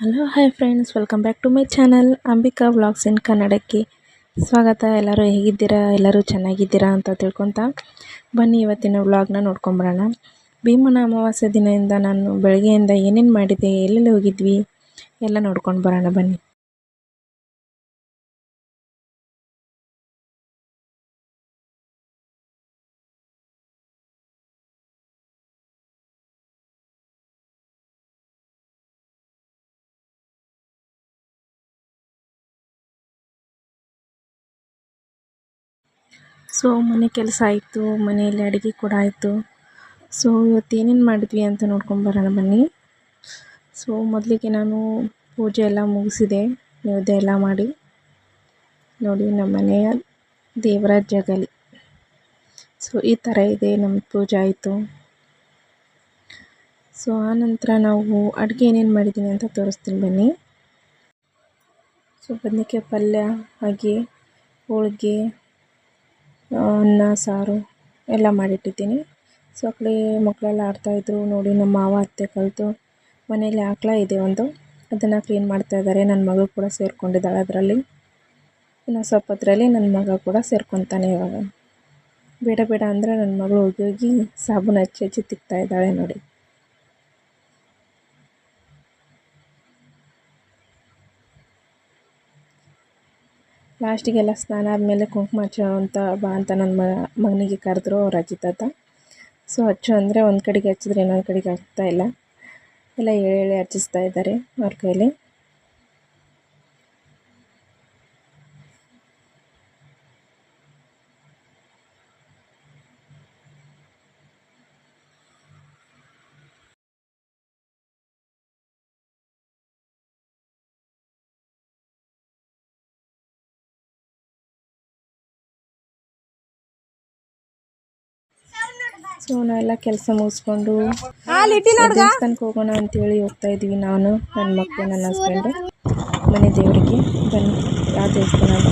Hello hi friends, welcome back to my channel Ambika vlogs in ಕನ್ನಡಕ್ಕೆ ಸ್ವಾಗತ. ಎಲ್ಲರೂ ಹೇಗಿದ್ದೀರಾ? ಎಲ್ಲರೂ ಚೆನ್ನಾಗಿದ್ದೀರಾ ಅಂತ ತಿಳ್ಕೊತಾ ಬನ್ನಿ ಇವತ್ತಿನ ವ್ಲಾಗ್ನ ನೋಡ್ಕೊಂಬರೋಣ. ಭೀಮನ ಅಮಾವಾಸ್ಯೆ ದಿನದಿಂದ ನಾನು ಬೆಳಗ್ಗೆಯಿಂದ ಏನೇನು ಮಾಡಿದೆ, ಎಲ್ಲೆಲ್ಲಿ ಹೋಗಿದ್ವಿ ಎಲ್ಲ ನೋಡ್ಕೊಂಡು ಬರೋಣ ಬನ್ನಿ. ಸೊ ಮನೆ ಕೆಲಸ ಆಯಿತು, ಮನೆಯಲ್ಲಿ ಅಡುಗೆ ಕೂಡ ಆಯಿತು. ಸೊ ಇವತ್ತು ಏನೇನು ಮಾಡಿದ್ವಿ ಅಂತ ನೋಡ್ಕೊಂಬರೋಣ ಬನ್ನಿ. ಸೊ ಮೊದಲಿಗೆ ನಾನು ಪೂಜೆ ಎಲ್ಲ ಮುಗಿಸಿದೆ, ನೈವೇದ್ಯ ಎಲ್ಲ ಮಾಡಿ. ನೋಡಿ ನಮ್ಮ ಮನೆಯ ದೇವರ ಜಗಲಿ. ಸೊ ಈ ಥರ ಇದೆ, ನಮ್ಮ ಪೂಜೆ ಆಯಿತು. ಸೊ ಆನಂತರ ನಾವು ಅಡುಗೆ ಏನೇನು ಮಾಡಿದ್ದೀನಿ ಅಂತ ತೋರಿಸ್ತೀನಿ ಬನ್ನಿ. ಸೊ ಬದನೆಕಾಯಿ ಪಲ್ಯ, ಹಾಗೆ ಹೋಳಿಗೆ, ಅನ್ನ ಸಾರು ಎಲ್ಲ ಮಾಡಿಟ್ಟಿದ್ದೀನಿ. ಸೊ ಆ ಕಡೆ ಮಕ್ಕಳೆಲ್ಲ ಆಡ್ತಾಯಿದ್ರು. ನೋಡಿ ನಮ್ಮ ಮಾವ ಅತ್ತೆ ಕಲಿತು ಮನೆಯಲ್ಲಿ ಆಕಳ ಇದೆ ಒಂದು, ಅದನ್ನು ಕ್ಲೀನ್ ಮಾಡ್ತಾಯಿದ್ದಾರೆ. ನನ್ನ ಮಗಳು ಕೂಡ ಸೇರಿಕೊಂಡಿದ್ದಾಳೆ ಅದರಲ್ಲಿ. ಇನ್ನು ಸ್ವಲ್ಪ ಹೊತ್ತರಲ್ಲಿ ನನ್ನ ಮಗ ಕೂಡ ಸೇರ್ಕೊತಾನೆ. ಇವಾಗ ಬೇಡ ಬೇಡ ಅಂದರೆ ನನ್ನ ಮಗಳು ಹೋಗಿ ಹೋಗಿ ಸಾಬೂನು ಹಚ್ಚಿ ತಿಕ್ತಾ ಇದ್ದಾಳೆ ನೋಡಿ. ಲಾಸ್ಟಿಗೆಲ್ಲ ಸ್ನಾನ ಆದಮೇಲೆ ಕುಂಕುಮ ಹಚ್ಚೋ ಅಂತ ಬಾ ಅಂತ ನನ್ನ ಮಗನಿಗೆ ಕರೆದ್ರು ಅವ್ರು ಅಜ್ಜಿತಾತ. ಸೊ ಹಚ್ಚು ಅಂದರೆ ಒಂದು ಕಡೆಗೆ ಹಚ್ಚಿದ್ರೆ ಇನ್ನೊಂದು ಕಡೆಗೆ ಆಗ್ತಾ ಇಲ್ಲ, ಎಲ್ಲ ಎಳೆ ಹಚ್ಚಿಸ್ತಾ ಇದ್ದಾರೆ ಅವ್ರ ಕೈಲಿ. ಸೊ ನಾವೆಲ್ಲ ಕೆಲಸ ಮುಗಿಸ್ಕೊಂಡು ದೇವಸ್ಥಾನಕ್ಕೆ ಹೋಗೋಣ ಅಂತೇಳಿ ಹೋಗ್ತಾ ಇದ್ದೀವಿ. ನಾನು, ನನ್ನ ಮಕ್ಕಳು, ನನ್ನ ಹಸ್ಬೆಂಡು ಮನೆ ದೇವರಿಗೆ. ಬನ್ನಿ ಯಾವ ದೇವಸ್ಥಾನ ಅಂತ.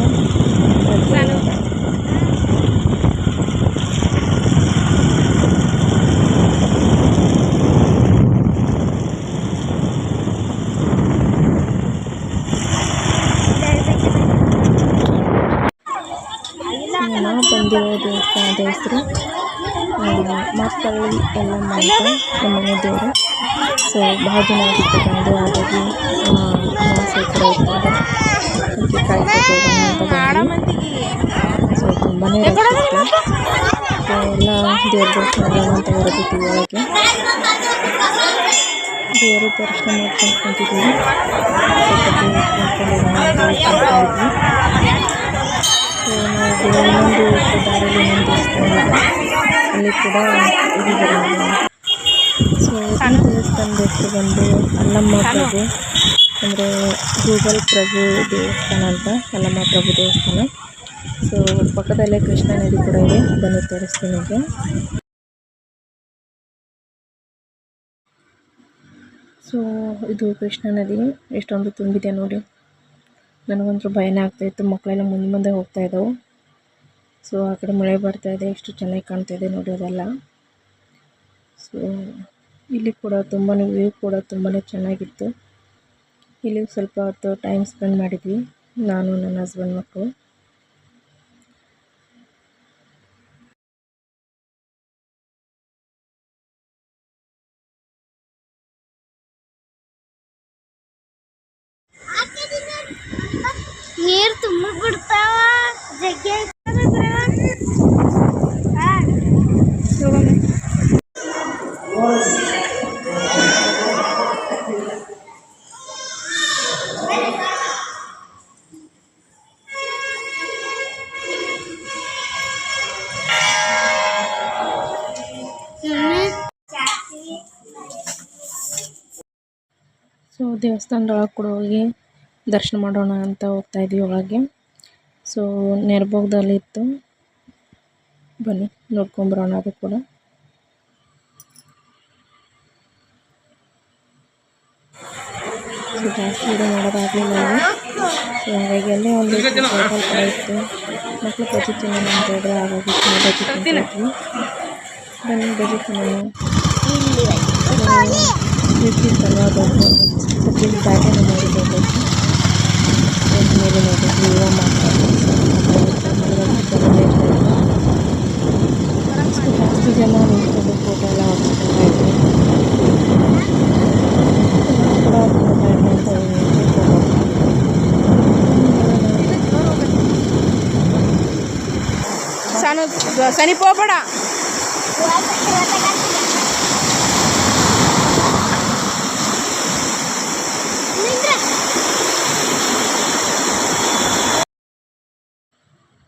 ನಾವು ಬಂದಿರೋ ದೇವಸ್ಥಾನದ ಹೆಸರು ಮಕ್ಕಳು ಎಲ್ಲ ಅಂತ ನಮ್ಮ ಮನೆ ದೇವರು. ಸೊ ಭಾಳ ದಿನ ಆಗಿತ್ತು ಬಂದು, ಹಾಗಾಗಿ ಅಮಾವಾಸ್ಯೆ ಕೂಡ ಇರ್ತಾರೆ, ಅದಕ್ಕೆ ಕಾಯ್ಕೊಂಡು ಹೋಗೋಣ ಅಂತ ಬಂದ್ವಿ. ಸೊ ತುಂಬಾ ರಶ್ ಇತ್ತು. ಸೊ ಎಲ್ಲ ದೇವ್ರ ದರ್ಶನ ಅಂತ ಹೊರಬಿಟ್ಟಿವಿ ಒಳಗೆ. ದೇವರು ದರ್ಶನ ಮಾಡ್ಕೊಂಡು ಕುಂತಿದ್ವಿ. ಸೊ ನಾವು ಇನ್ನೊಂದು ದಾರಿಯಲ್ಲಿ ಇನ್ನೊಂದು ದೇವಸ್ಥಾನ ಅಲ್ಲಿ ಕೂಡ ಹೋಗಿದ್ದೀವಿ. ಸೊ ಈ ದೇವಸ್ಥಾನದ ಹೆಸರು ಬಂದು ಅಲ್ಲಮ್ಮ ಪ್ರಭು, ಅಂದರೆ ಗೂಗಲ್ ಪ್ರಭು ದೇವಸ್ಥಾನ ಅಂತ, ಅಲ್ಲಮ್ಮ ಪ್ರಭು ದೇವಸ್ಥಾನ. ಸೊ ಪಕ್ಕದಲ್ಲೇ ಕೃಷ್ಣ ನದಿ ಕೂಡ ಇದೆ, ಬನ್ನಿ ತೋರಿಸ್ತೀನಿ ನಿಮಗೆ. ಸೊ ಇದು ಕೃಷ್ಣ ನದಿ ಎಷ್ಟೊಂದು ತುಂಬಿದೆ ನೋಡಿ. ನನಗಂತೂ ಭಯನೇ ಆಗ್ತಾಯಿತ್ತು, ಮಕ್ಕಳೆಲ್ಲ ಮುಂದೆ ಹೋಗ್ತಾ ಇದ್ದವು. ಸೊ ಆ ಕಡೆ ಮಳೆ ಬರ್ತಾಯಿದೆ, ಎಷ್ಟು ಚೆನ್ನಾಗಿ ಕಾಣ್ತಾಯಿದೆ ನೋಡಿ ಅದೆಲ್ಲ. ಸೊ ಇಲ್ಲಿ ಕೂಡ ತುಂಬಾ ವ್ಯೂ ಕೂಡ ತುಂಬಾ ಚೆನ್ನಾಗಿತ್ತು. ಇಲ್ಲಿ ಸ್ವಲ್ಪ ಹೊತ್ತು ಟೈಮ್ ಸ್ಪೆಂಡ್ ಮಾಡಿದ್ವಿ, ನಾನು, ನನ್ನ ಹಸ್ಬೆಂಡ್, ಮಕ್ಕಳು. ನೀರು ತುಂಬ ಬಿಡ್ತಾವ ಜಗ್ಗೆ. ಸೊ ದೇವಸ್ಥಾನದೊಳಗೆ ಕೂಡ ಹೋಗಿ ದರ್ಶನ ಮಾಡೋಣ ಅಂತ ಹೋಗ್ತಾ ಇದ್ವಿ ಒಳಗೆ. ಸೊ ನೆರಭೋಗದಲ್ಲಿ ಇತ್ತು, ಬನ್ನಿ ನೋಡ್ಕೊಂಬರೋಣ ಅದು ಕೂಡ. ಸೊ ಜಾಸ್ತಿ ಇದು ಮಾಡೋದಾಗಲಿಲ್ಲ. ಸೊ ಹಾಗಾಗಿ ಅಲ್ಲೇ ಒಂದು ಹೋಟೆಲ್ ಕೂಡ ಇತ್ತು. ಮಕ್ಕಳು ಬಜ್ಜಿ ತಿನ್ನೋಣ ಅಂತ ಹೇಳಿದ್ರೆ ಹಾಗಾಗಿ ಬಜ್ಜಿ ತಿಂತಿದ್ವಿ. ಬನ್ನಿ ಬಜ್ಜಿ ತಿನ್ನೋಣ. ಇರ್ತಿತ್ತಲ್ವ ಅದು ಇಲ್ಲಿ ದಾಟಿ ನಮ್ಮ ಊರಿಗೆ ಹೋಗ್ಬೇಕು. ಮೇಲೆ ನೋಡಬೇಕು ಹೂವು ಜಾಸ್ತಿ ಜನ ನಿಂತ್ಕೊಂಡು ಫೋಟೋ ಎಲ್ಲ ಹೊಡ್ಸ್ಕೊತಾ ಇದ್ರು. ಕೂಡ ಫೋಟೋ ಸನಿ ಹೋಗ್ಬೇಡ.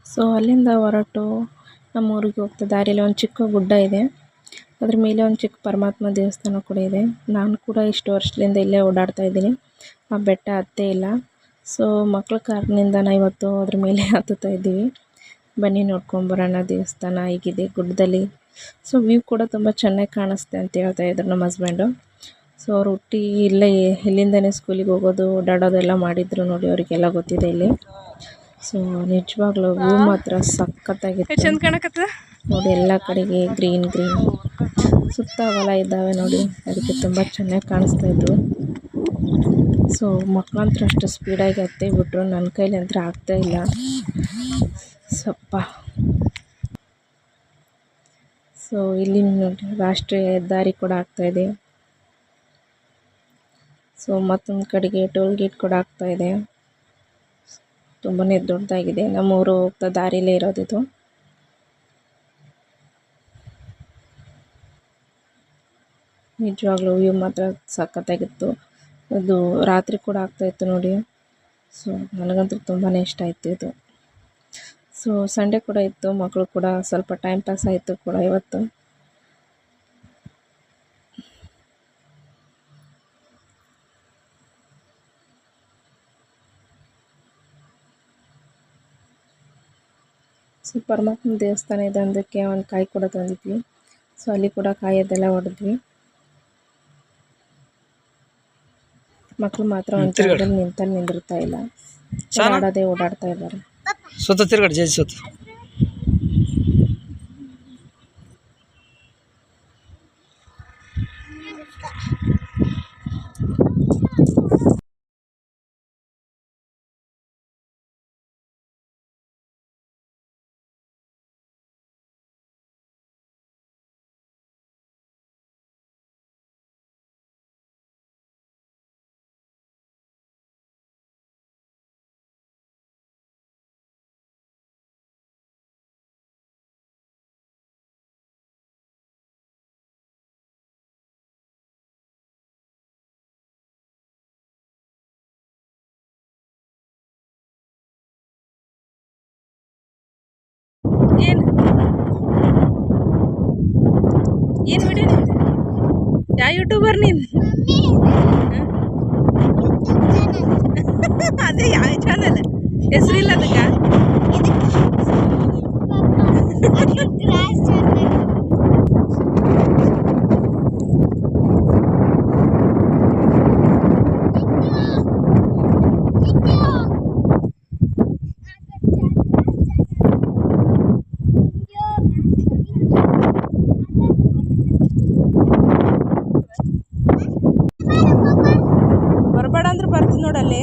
ಸೊ ಅಲ್ಲಿಂದ ಹೊರಟು ನಮ್ಮ ಊರಿಗೆ ಹೋಗ್ತಾ ದಾರಿಯಲ್ಲಿ ಒಂದು ಚಿಕ್ಕ ಗುಡ್ಡ ಇದೆ. ಅದ್ರ ಮೇಲೆ ಒಂದು ಚಿಕ್ಕ ಪರಮಾತ್ಮ ದೇವಸ್ಥಾನ ಕೂಡ ಇದೆ. ನಾನು ಕೂಡ ಇಷ್ಟು ವರ್ಷದಿಂದ ಇಲ್ಲೇ ಓಡಾಡ್ತಾ ಇದ್ದೀನಿ. ಆ ಬೆಟ್ಟ ಹತ್ತೇ ಇಲ್ಲ. ಸೊ ಮಕ್ಳ ಕಾರಣದಿಂದ ನಾವು ಇವತ್ತು ಅದ್ರ ಮೇಲೆ ಹತ್ತುತ್ತಾ ಇದ್ದೀವಿ. ಬನ್ನಿ ನೋಡ್ಕೊಂಬರೋಣ ದೇವಸ್ಥಾನ ಹೇಗಿದೆ ಗುಡ್ಡದಲ್ಲಿ. ಸೊ ವ್ಯೂ ಕೂಡ ತುಂಬ ಚೆನ್ನಾಗಿ ಕಾಣಿಸ್ತೆ ಅಂತ ಹೇಳ್ತಾ ಇದ್ರು ನಮ್ಮ ಹಸ್ಬೆಂಡು. ಸೊ ಅವ್ರು ಹುಟ್ಟಿ ಇಲ್ಲೇ ಇಲ್ಲಿಂದನೇ ಸ್ಕೂಲಿಗೆ ಹೋಗೋದು ಓಡಾಡೋದು ಎಲ್ಲ ಮಾಡಿದ್ರು ನೋಡಿ, ಅವರಿಗೆಲ್ಲ ಗೊತ್ತಿದೆ ಇಲ್ಲಿ. ಸೊ ನಿಜವಾಗ್ಲೂ ವ್ಯೂ ಮಾತ್ರ ಸಖತ್ತಾಗಿತ್ತು ನೋಡಿ. ಎಲ್ಲ ಕಡೆಗೆ ಗ್ರೀನ್ ಸುತ್ತ ಹೊಲ ಇದ್ದಾವೆ ನೋಡಿ, ಅದಕ್ಕೆ ತುಂಬ ಚೆನ್ನಾಗಿ ಕಾಣಿಸ್ತಾ ಇದ್ವು. ಸೊ ಮಕ್ಕಳಂತೂ ಅಷ್ಟು ಸ್ಪೀಡಾಗಿ ಹತ್ತೇ ಬಿಟ್ರು, ನನ್ನ ಕೈಲಿ ಅಂತೂ ಆಗ್ತಾ ಇಲ್ಲ ಸ್ವಲ್ಪ. ಸೊ ಇಲ್ಲಿ ನೋಡಿ ರಾಷ್ಟ್ರೀಯ ಹೆದ್ದಾರಿ ಕೂಡ ಆಗ್ತಾಯಿದೆ. ಸೊ ಮತ್ತೊಂದು ಕಡೆಗೆ ಟೋಲ್ ಗೇಟ್ ಕೂಡ ಆಗ್ತಾಯಿದೆ. ತುಂಬಾ ದೊಡ್ಡದಾಗಿದೆ. ನಮ್ಮೂರು ಹೋಗ್ತಾ ದಾರಿಲೇ ಇರೋದಿದು. ನಿಜವಾಗ್ಲೂ ವ್ಯೂ ಮಾತ್ರ ಸಖತ್ತಾಗಿತ್ತು. ಅದು ರಾತ್ರಿ ಕೂಡ ಆಗ್ತಾಯಿತ್ತು ನೋಡಿ. ಸೊ ನನಗಂತೂ ತುಂಬಾ ಇಷ್ಟ ಆಯಿತು ಇದು. ಸೊ ಸಂಡೇ ಕೂಡ ಇತ್ತು, ಮಕ್ಕಳು ಕೂಡ ಸ್ವಲ್ಪ ಟೈಮ್ ಪಾಸ್ ಆಯಿತು ಕೂಡ ಇವತ್ತು. ಸೊ ಪರಮಾತ್ಮ ದೇವಸ್ಥಾನ ಇದೆ ಅಂದಕ್ಕೆ ಒಂದು ಕಾಯಿ ಕೂಡ ತಂದಿದ್ವಿ. ಸೊ ಅಲ್ಲಿ ಕೂಡ ಕಾಯದೆಲ್ಲ ಹೊಡೆದ್ವಿ. ಮಕ್ಕಳು ಮಾತ್ರ ಒಂದು ಜಾಗದಲ್ಲಿ ನಿಂದಿರ್ತಾ ಇಲ್ಲ, ಓಡಾಡೋದೇ ಓಡಾಡ್ತಾ ಇದ್ದಾರೆ. ಏನು ಏನು ವಿಡಿಯೋ ನಿಂದು? ಯಾವ ಯೂಟ್ಯೂಬರ್ ನೀನು? ಅದೇ ಯಾವ ಚಾನಲ್ ಹೆಸರಿಲ್ಲ ಅದಕ್ಕೆ? ಬರಬೇಡ ಅಂದ್ರೆ ಬರ್ತೀನಿ ನೋಡಲ್ಲಿ.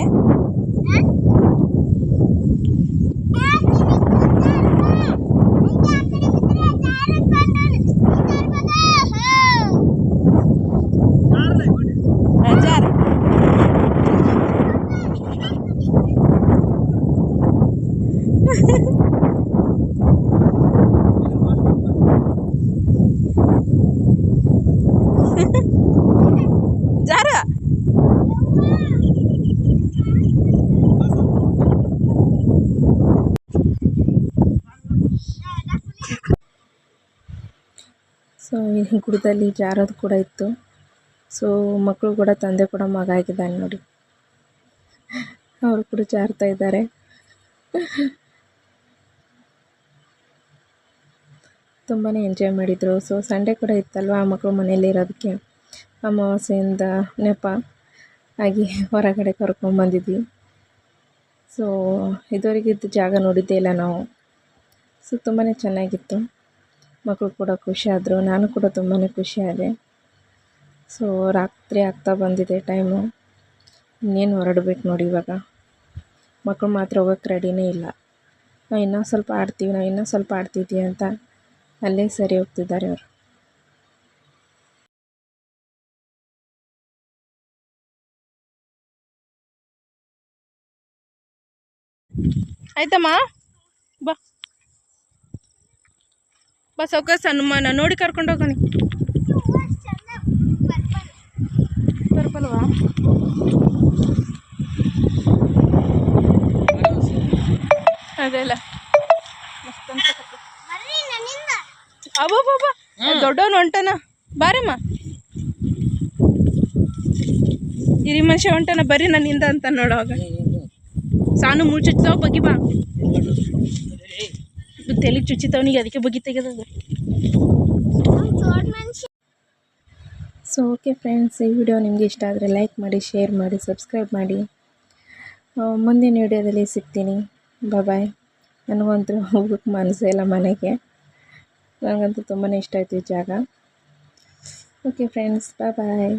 ಜಾರ ಸೊ ಈ ಗುಡ್ಡದಲ್ಲಿ ಜಾರೋದು ಕೂಡ ಇತ್ತು. ಸೊ ಮಕ್ಕಳು ಕೂಡ ತಂದೆ ಕೂಡ ಮಗ ಆಗಿದ್ದಾನೆ ನೋಡಿ, ಅವರು ಕೂಡ ಜಾರ್ತಾ ಇದ್ದಾರೆ. ತುಂಬಾ ಎಂಜಾಯ್ ಮಾಡಿದರು. ಸೊ ಸಂಡೇ ಕೂಡ ಇತ್ತಲ್ವ, ಮಕ್ಕಳು ಮನೆಯಲ್ಲಿ ಇರೋದಕ್ಕೆ ಅಮಾವಾಸ್ಯೆಯಿಂದ ನೆಪ ಆಗಿ ಹೊರಗಡೆ ಕರ್ಕೊಂಡ್ಬಂದಿದ್ವಿ. ಸೊ ಇದುವರೆಗಿದ್ದ ಜಾಗ ನೋಡಿದ್ದೇ ಇಲ್ಲ ನಾವು. ಸೊ ತುಂಬಾ ಚೆನ್ನಾಗಿತ್ತು. ಮಕ್ಕಳು ಕೂಡ ಖುಷಿಯಾದರು, ನಾನು ಕೂಡ ತುಂಬಾ ಖುಷಿಯಾದೆ. ಸೊ ರಾತ್ರಿ ಆಗ್ತಾ ಬಂದಿದೆ ಟೈಮು. ಇನ್ನೇನು ಹೊರಡ್ಬೇಕು ನೋಡಿ ಇವಾಗ. ಮಕ್ಕಳು ಮಾತ್ರ ಹೋಗೋಕ್ಕೆ ರೆಡಿನೇ ಇಲ್ಲ. ನಾವು ಇನ್ನೂ ಸ್ವಲ್ಪ ಆಡ್ತೀವಿ, ನಾವು ಇನ್ನೂ ಸ್ವಲ್ಪ ಆಡ್ತಿದ್ದೀವಿ ಅಂತ ಅಲ್ಲೇ ಸರಿ ಹೋಗ್ತಿದ್ದಾರೆ ಅವರು. ಆಯ್ತಮ್ಮ, ಬಾ ಬಾ ಸೌಕಸ್ ಹನುಮಾನ ನೋಡಿ ಕರ್ಕೊಂಡು ಹೋಗೋಣ. ಪರ್ಪಲ್ವಾ? ಅದೆಲ್ಲ ಮಸ್ತ್ ಅನ್ಸಕತ್ತ. ಅಬ್ಬಬ್ಬ ದೊಡ್ಡವನು ಹೊಂಟನ, ಬಾರಮ್ಮ. ಹಿರಿ ಮನುಷ್ಯ ಹೊಂಟನ, ಬರ್ರಿ ನನ್ನಿಂದ ಅಂತ ನೋಡೋವಾಗ. ಸಾನು ಮುಚ್ಚುತ್ತಾವ, ಬಗ್ಗಿ ಬಾ. ತೆಲಿಗೆ ಚುಚ್ಚಿತವನಿಗೆ, ಅದಕ್ಕೆ ಬಗ್ಗಿ ತೆಗೆದದು. ಸೊ ಓಕೆ ಫ್ರೆಂಡ್ಸ್, ಈ ವಿಡಿಯೋ ನಿಮಗೆ ಇಷ್ಟ ಆದರೆ ಲೈಕ್ ಮಾಡಿ, ಶೇರ್ ಮಾಡಿ, ಸಬ್ಸ್ಕ್ರೈಬ್ ಮಾಡಿ. ಮುಂದಿನ ವಿಡಿಯೋದಲ್ಲಿ ಸಿಗ್ತೀನಿ. ಬಾಯ್. ನನಗಂತೂ ಹೋಗೋಕ್ಕೆ ಮನಸ್ಸೇ ಇಲ್ಲ ಮನೆಗೆ. ನನಗಂತೂ ತುಂಬಾ ಇಷ್ಟ ಆಯಿತು ಈ ಜಾಗ. ಓಕೆ ಫ್ರೆಂಡ್ಸ್, ಬಾಯ್.